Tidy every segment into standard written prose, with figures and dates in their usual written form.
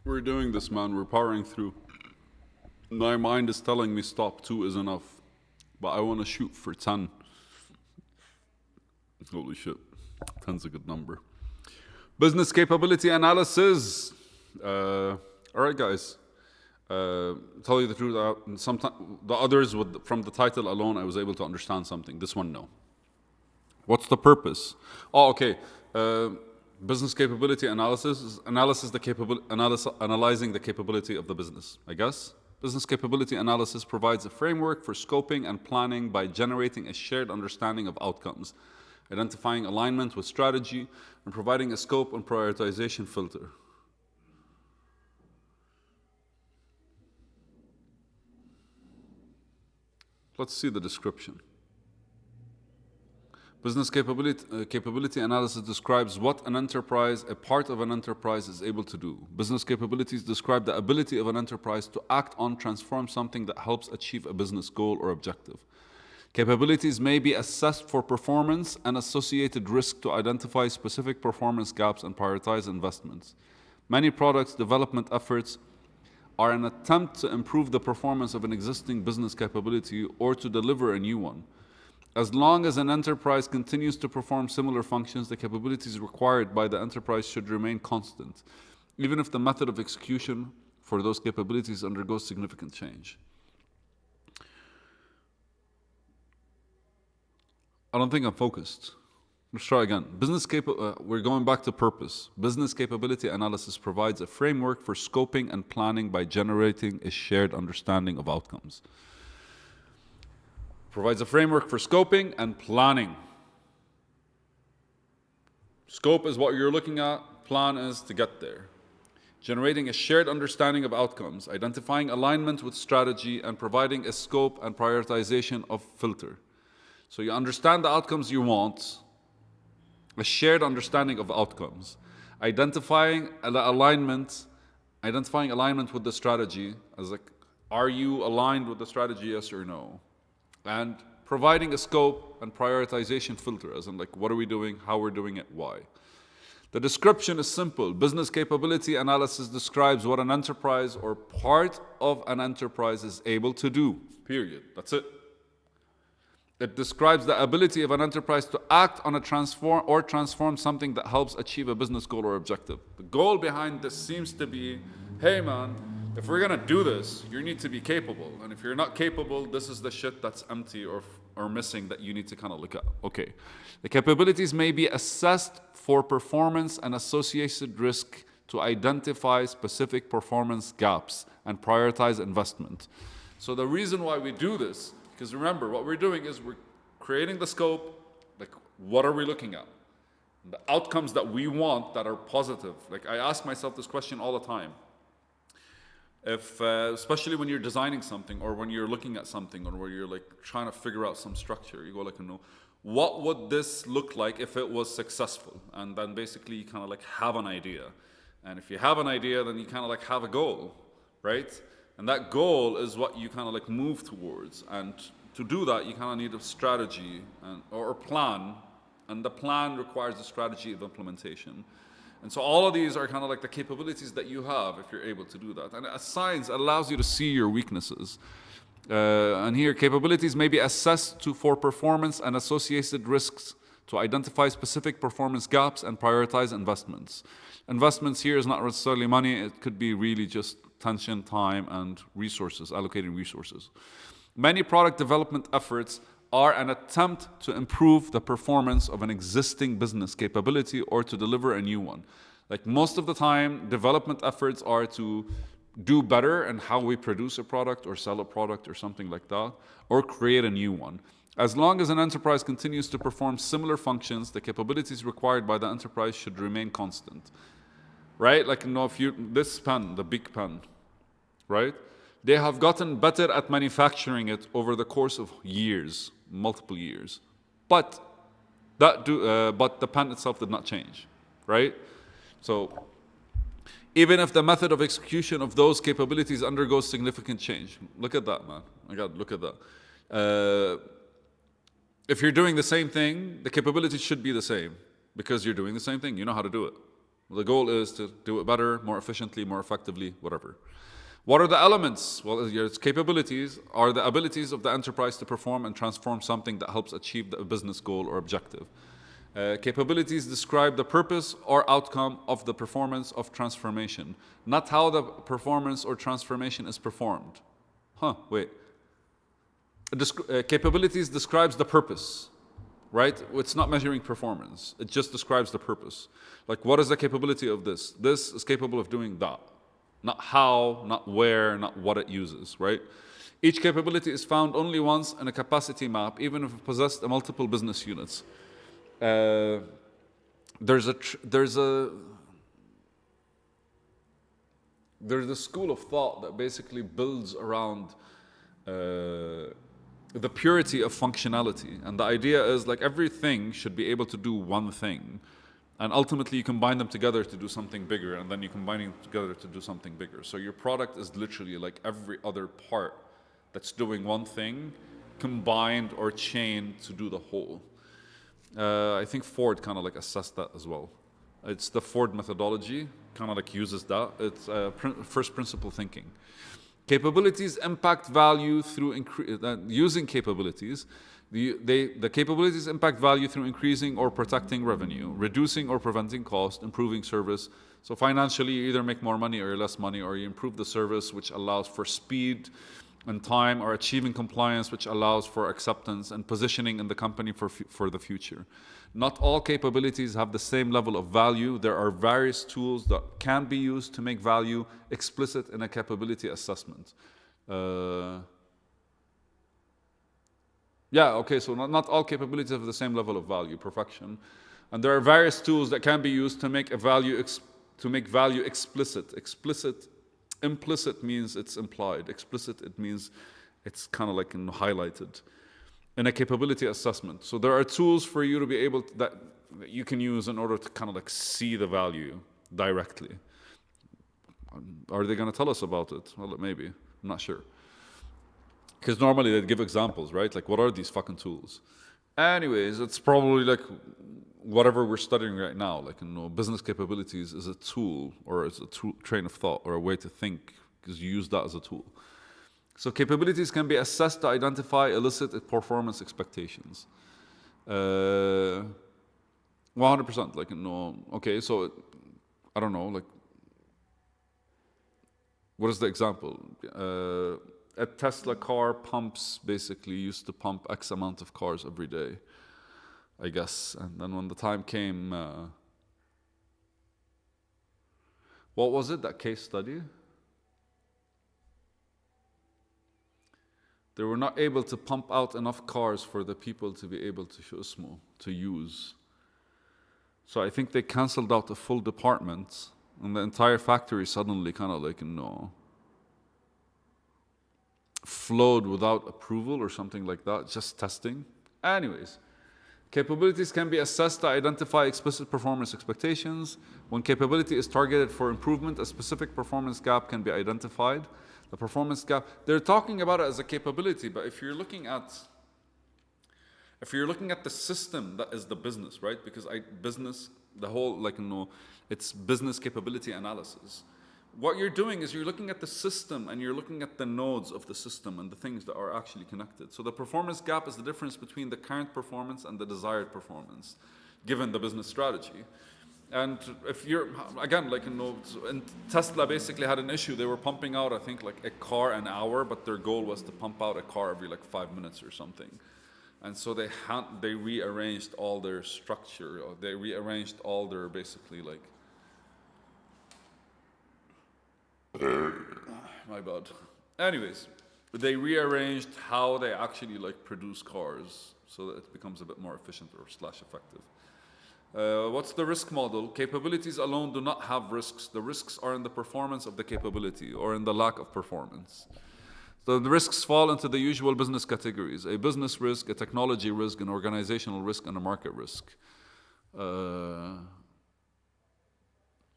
We're doing this, man. We're powering through. My mind is telling me stop, 2 is enough. But I want to shoot for 10. Holy shit. 10's a good number. Business capability analysis. All right, guys. Tell you the truth, sometimes the others, from the title alone, I was able to understand something. This one, no. What's the purpose? Oh, okay. Business capability analysis is analyzing the capability of the business, I guess. Business capability analysis provides a framework for scoping and planning by generating a shared understanding of outcomes, identifying alignment with strategy, and providing a scope and prioritization filter. Let's see the description. Business capability analysis describes what an enterprise, a part of an enterprise, is able to do. Business capabilities describe the ability of an enterprise to act on, transform something that helps achieve a business goal or objective. Capabilities may be assessed for performance and associated risk to identify specific performance gaps and prioritize investments. Many products development efforts are an attempt to improve the performance of an existing business capability or to deliver a new one. As long as an enterprise continues to perform similar functions, the capabilities required by the enterprise should remain constant, even if the method of execution for those capabilities undergoes significant change. I don't think I'm focused. Let's try again. We're going back to purpose. Business capability analysis provides a framework for scoping and planning by generating a shared understanding of outcomes. Provides a framework for scoping and planning. Scope is what you're looking at, plan is to get there. Generating a shared understanding of outcomes, identifying alignment with strategy, and providing a scope and prioritization of filter. So you understand the outcomes you want, a shared understanding of outcomes, identifying alignment with the strategy, as like, are you aligned with the strategy, yes or no? And providing a scope and prioritization filter, as in like, what are we doing, how we're doing it, why? The description is simple. Business capability analysis describes what an enterprise or part of an enterprise is able to do, period. That's it. It describes the ability of an enterprise to act on a transform something that helps achieve a business goal or objective. The goal behind this seems to be, hey man, if we're gonna do this, you need to be capable. And if you're not capable, this is the shit that's empty or missing that you need to kind of look at. Okay. The capabilities may be assessed for performance and associated risk to identify specific performance gaps and prioritize investment. So the reason why we do this, because remember, what we're doing is we're creating the scope, like what are we looking at? The outcomes that we want that are positive. Like I ask myself this question all the time. If, especially when you're designing something or when you're looking at something or where you're like trying to figure out some structure, you go like, no, what would this look like if it was successful? And then basically you kind of like have an idea. And if you have an idea, then you kind of like have a goal, right? And that goal is what you kind of like move towards. And to do that, you kind of need a strategy or a plan. And the plan requires a strategy of implementation. And so all of these are kind of like the capabilities that you have if you're able to do that. And science allows you to see your weaknesses. And here, capabilities may be assessed for performance and associated risks to identify specific performance gaps and prioritize investments. Investments here is not necessarily money. It could be really just attention, time, and resources, allocating resources. Many product development efforts are an attempt to improve the performance of an existing business capability or to deliver a new one. Like most of the time, development efforts are to do better in how we produce a product or sell a product or something like that, or create a new one. As long as an enterprise continues to perform similar functions, the capabilities required by the enterprise should remain constant. Right? Like, you know, this pen, the big pen, right? They have gotten better at manufacturing it over the course of years, multiple years. But the pen itself did not change, right? So even if the method of execution of those capabilities undergoes significant change, look at that, man. My God, look at that. If you're doing the same thing, the capabilities should be the same because you're doing the same thing. You know how to do it, The goal is to do it better, more efficiently, more effectively, whatever. What are the elements? Well, its capabilities are the abilities of the enterprise to perform and transform something that helps achieve a business goal or objective. Capabilities describe the purpose or outcome of the performance of transformation, not how the performance or transformation is performed. Wait. Capabilities describes the purpose, right? It's not measuring performance. It just describes the purpose. Like, what is the capability of this? This is capable of doing that. Not how, not where, not what it uses, right? Each capability is found only once in a capacity map, even if it possessed multiple business units. There's a school of thought that basically builds around the purity of functionality. And the idea is like everything should be able to do one thing. And ultimately you combine them together to do something bigger, and then you combine them together to do something bigger. So your product is literally like every other part that's doing one thing combined or chained to do the whole. I think Ford kind of like assessed that as well. It's the Ford methodology, kind of like uses that. It's first principle thinking. Capabilities impact value through using capabilities. The capabilities impact value through increasing or protecting revenue, reducing or preventing cost, improving service. So financially, you either make more money or less money, or you improve the service, which allows for speed and time, or achieving compliance, which allows for acceptance and positioning in the company for the future. Not all capabilities have the same level of value. There are various tools that can be used to make value explicit in a capability assessment. So not all capabilities have the same level of value, perfection. And there are various tools that can be used to make value explicit. Implicit means it's implied. Explicit, it means it's kind of like highlighted in a capability assessment. So there are tools for you to be able to, that you can use in order to kind of like see the value directly. Are they going to tell us about it? Well, maybe. I'm not sure. Because normally they'd give examples, right? Like, what are these fucking tools? Anyways, it's probably like whatever we're studying right now. Like, business capabilities is a tool, or it's a train of thought, or a way to think, because you use that as a tool. So capabilities can be assessed to identify illicit performance expectations. 100%. Like, okay, so I don't know, like, what is the example? A Tesla car basically used to pump X amount of cars every day, I guess. And then when the time came, what was it, that case study? They were not able to pump out enough cars for the people to be able to use. So I think they canceled out the full department, and the entire factory suddenly kind of like, flowed without approval or something like that, just testing. Anyways, capabilities can be assessed to identify explicit performance expectations. When capability is targeted for improvement, a specific performance gap can be identified. The performance gap, they're talking about it as a capability, but if you're looking at the system that is the business, right? Because the whole, it's business capability analysis. What you're doing is you're looking at the system, and you're looking at the nodes of the system and the things that are actually connected. So the performance gap is the difference between the current performance and the desired performance, given the business strategy. And if you're, again, and Tesla basically had an issue. They were pumping out, I think, like a car an hour, but their goal was to pump out a car every 5 minutes or something. And so they rearranged all their structure. Or they rearranged all their basically my bad. Anyways, they rearranged how they actually produce cars so that it becomes a bit more efficient or /effective. What's the risk model? Capabilities alone do not have risks. The risks are in the performance of the capability or in the lack of performance. So the risks fall into the usual business categories: a business risk, a technology risk, an organizational risk, and a market risk.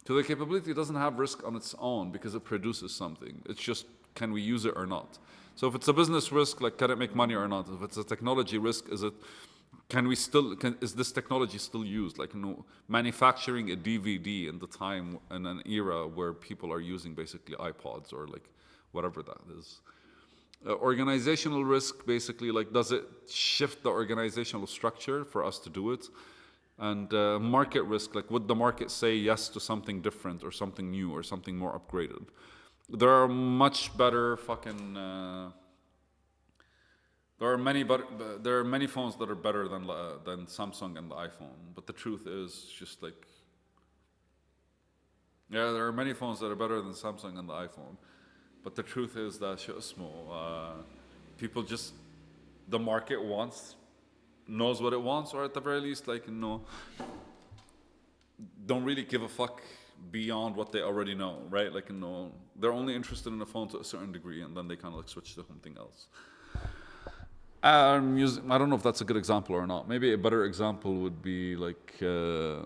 So the capability doesn't have risk on its own because it produces something. It's just, can we use it or not? So if it's a business risk, like can it make money or not? If it's a technology risk, is this technology still used? Like, manufacturing a DVD in the time, in an era where people are using basically iPods or like whatever that is. Organizational risk, basically, like, does it shift the organizational structure for us to do it? And market risk, like, would the market say yes to something different or something new or something more upgraded? There are much better fucking. There are many phones that are better than Samsung and the iPhone. But the truth is, just like, yeah, there are many phones that are better than Samsung and the iPhone. But the truth is that shit is small. People just, the market knows what it wants, or at the very least, like, don't really give a fuck beyond what they already know, right? Like, they're only interested in a phone to a certain degree, and then they kind of like switch to something else. I don't know if that's a good example or not. Maybe a better example would be like, I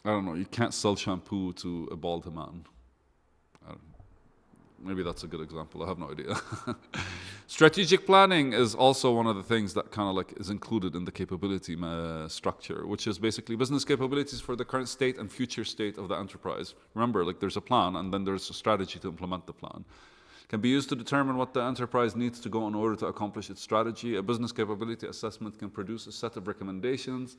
don't know, you can't sell shampoo to a bald man. Maybe that's a good example. I have no idea. Strategic planning is also one of the things that kind of like is included in the capability structure, which is basically business capabilities for the current state and future state of the enterprise. Remember, like, there's a plan and then there's a strategy to implement the plan. Can be used to determine what the enterprise needs to go in order to accomplish its strategy. A business capability assessment can produce a set of recommendations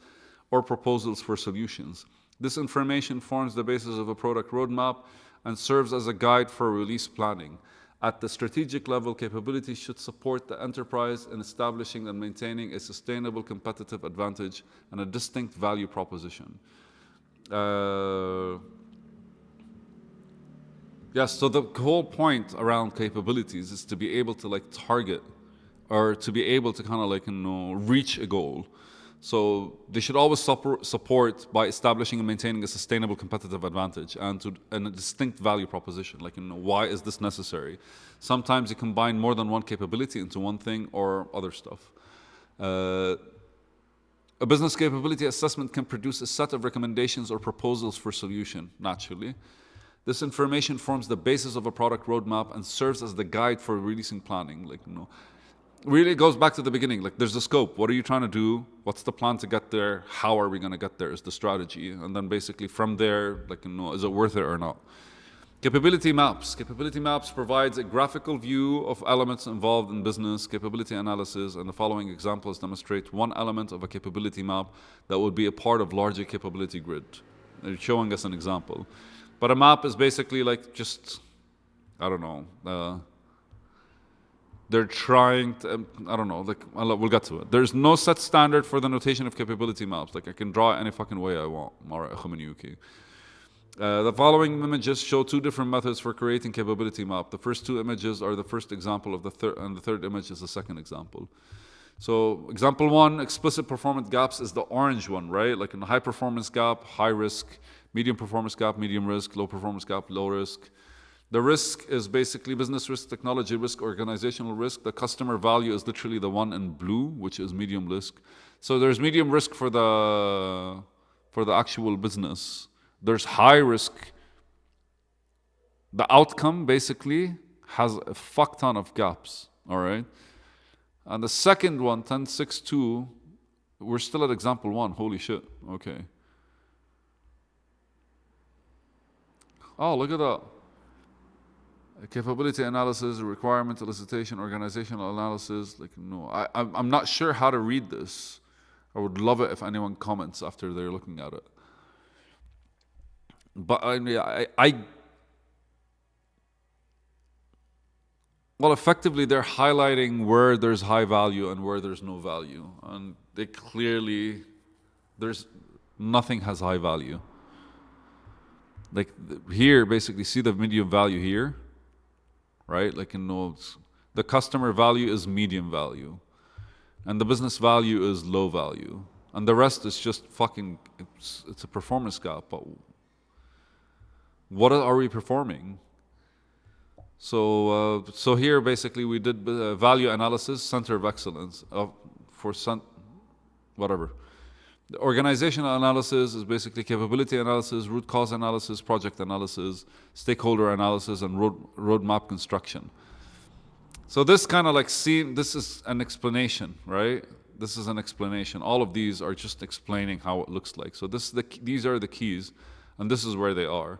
or proposals for solutions. This information forms the basis of a product roadmap and serves as a guide for release planning. At the strategic level, capabilities should support the enterprise in establishing and maintaining a sustainable competitive advantage and a distinct value proposition. Yes, so the whole point around capabilities is to be able to like target, or to be able to kind of like, reach a goal. So they should always support by establishing and maintaining a sustainable competitive advantage and a distinct value proposition. Like, why is this necessary? Sometimes you combine more than one capability into one thing or other stuff. A business capability assessment can produce a set of recommendations or proposals for solution, naturally. This information forms the basis of a product roadmap and serves as the guide for releasing planning. Like, really it goes back to the beginning. Like, there's the scope. What are you trying to do? What's the plan to get there? How are we going to get there is the strategy. And then basically from there, like, is it worth it or not? Capability maps. Capability maps provides a graphical view of elements involved in business capability analysis, and the following examples demonstrate one element of a capability map that would be a part of larger capability grid. They're showing us an example. But a map is basically like just, I don't know, they're trying to, I don't know, like, we'll get to it. There's no set standard for the notation of capability maps. Like, I can draw it any fucking way I want. The following images show two different methods for creating capability map. The first two images are the first example of the third, and the third image is the second example. So example one, explicit performance gaps, is the orange one, right? Like, in the high performance gap, high risk, medium performance gap, medium risk, low performance gap, low risk. The risk is basically business risk, technology risk, organizational risk. The customer value is literally the one in blue, which is medium risk. So there's medium risk for the actual business. There's high risk. The outcome basically has a fuck ton of gaps, all right? And the second one, 10.6.2, we're still at example one. Holy shit, okay. Oh, look at that. Capability analysis, requirement elicitation, organizational analysis. Like, I'm not sure how to read this. I would love it if anyone comments after they're looking at it. But well, effectively, they're highlighting where there's high value and where there's no value. And they clearly, nothing has high value. Like, here, basically, see the medium value here? Right? Like, in nodes, the customer value is medium value, and the business value is low value, and the rest is just fucking, it's a performance gap. But what are we performing? So here basically we did value analysis, center of excellence whatever. The organizational analysis is basically capability analysis, root cause analysis, project analysis, stakeholder analysis, and roadmap construction. So this kind of like this is an explanation, right? This is an explanation. All of these are just explaining how it looks like. So these are the keys, and this is where they are.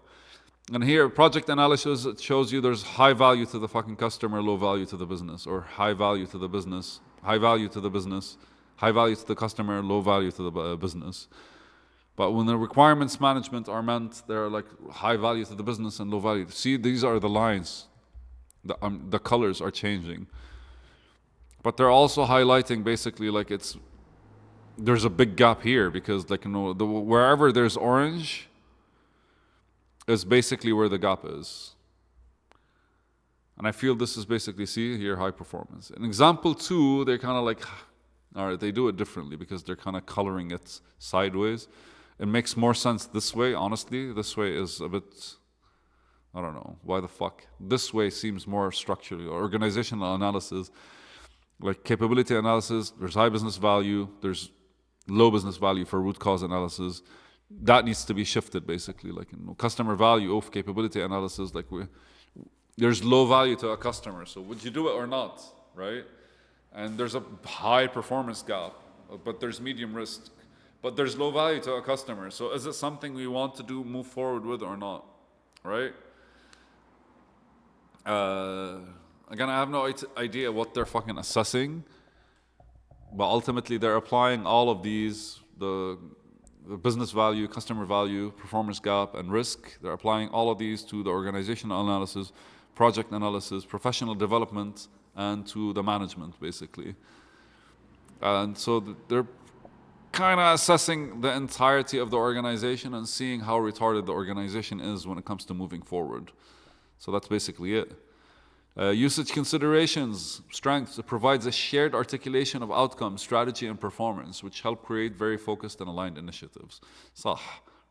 And here, project analysis, it shows you there's high value to the fucking customer, low value to the business, or high value to the business, high value to the business, high value to the customer, low value to the business. But when the requirements management are meant, they're like high value to the business and low value. See, these are the lines. The colors are changing. But they're also highlighting basically like there's a big gap here because like, wherever there's orange is basically where the gap is. And I feel this is basically, see here, high performance. In example 2, they're kind of like, all right, they do it differently because they're kind of coloring it sideways. It makes more sense this way, honestly. This way is a bit, I don't know, why the fuck? This way seems more structurally. Organizational analysis, like capability analysis, there's high business value, there's low business value for root cause analysis. That needs to be shifted basically. Like customer value of capability analysis, like there's low value to a customer. So would you do it or not, right? And there's a high performance gap, but there's medium risk. But there's low value to a customer. So is it something we want to move forward with or not, right? Again, I have no idea what they're fucking assessing, but ultimately they're applying all of these, the business value, customer value, performance gap, and risk. They're applying all of these to the organizational analysis, project analysis, professional development, and to the management, basically. And so they're kind of assessing the entirety of the organization and seeing how retarded the organization is when it comes to moving forward. So that's basically it. Usage considerations, strengths. It provides a shared articulation of outcomes, strategy, and performance, which help create very focused and aligned initiatives. Sah,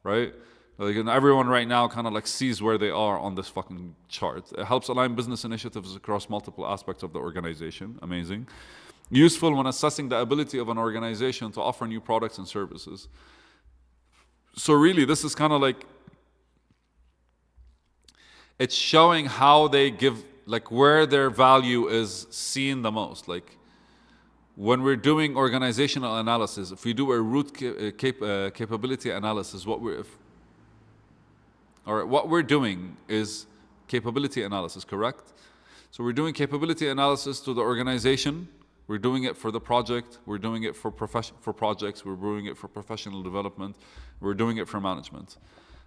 right? Like, and everyone right now kind of like sees where they are on this fucking chart. It helps align business initiatives across multiple aspects of the organization. Amazing. Useful when assessing the ability of an organization to offer new products and services. So really, this is kind of like, it's showing how they give, like where their value is seen the most. Like when we're doing organizational analysis, if we do a root capability analysis, what we're doing is capability analysis, correct? So we're doing capability analysis to the organization. We're doing it for the project. We're doing it for projects. We're doing it for professional development. We're doing it for management.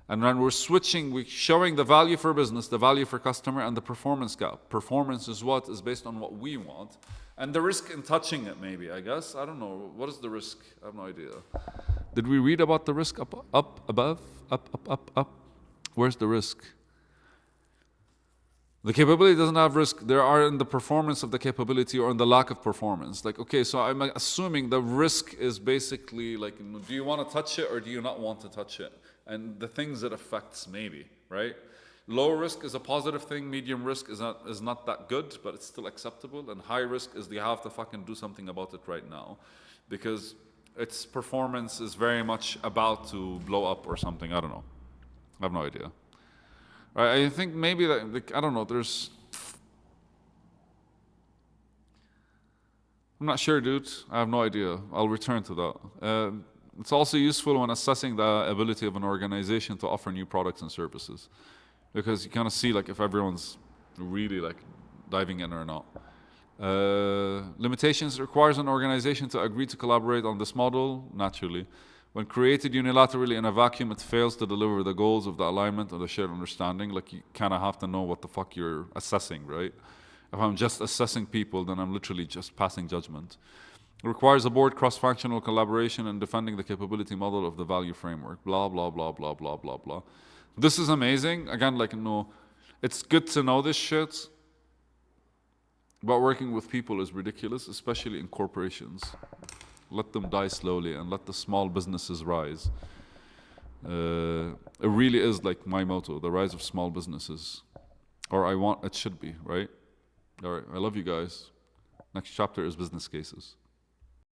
And when we're switching, we're showing the value for business, the value for customer, and the performance gap. Performance is what is based on what we want. And the risk in touching it, maybe, I guess. I don't know. What is the risk? I have no idea. Did we read about the risk up, above? Up? Where's the risk? The capability doesn't have risk. There are in the performance of the capability or in the lack of performance. Like, okay, so I'm assuming the risk is basically like, do you want to touch it or do you not want to touch it? And the things it affects, maybe, right? Low risk is a positive thing. Medium risk is not that good, but it's still acceptable. And high risk is you have to fucking do something about it right now, because its performance is very much about to blow up or something. I don't know. I have no idea. I think maybe that, like, I don't know. I'm not sure, dude. I have no idea. I'll return to that. It's also useful when assessing the ability of an organization to offer new products and services, because you kind of see like if everyone's really like diving in or not. Limitations requires an organization to agree to collaborate on this model, naturally. When created unilaterally in a vacuum, it fails to deliver the goals of the alignment of the shared understanding. Like you kind of have to know what the fuck you're assessing, right? If I'm just assessing people, then I'm literally just passing judgment. It requires a board cross-functional collaboration and defending the capability model of the value framework. Blah, blah, blah, blah, blah, blah, blah. This is amazing. Again, like, no, it's good to know this shit, but working with people is ridiculous, especially in corporations. Let them die slowly and let the small businesses rise. It really is like my motto, the rise of small businesses. Or it should be, right? All right, I love you guys. Next chapter is business cases.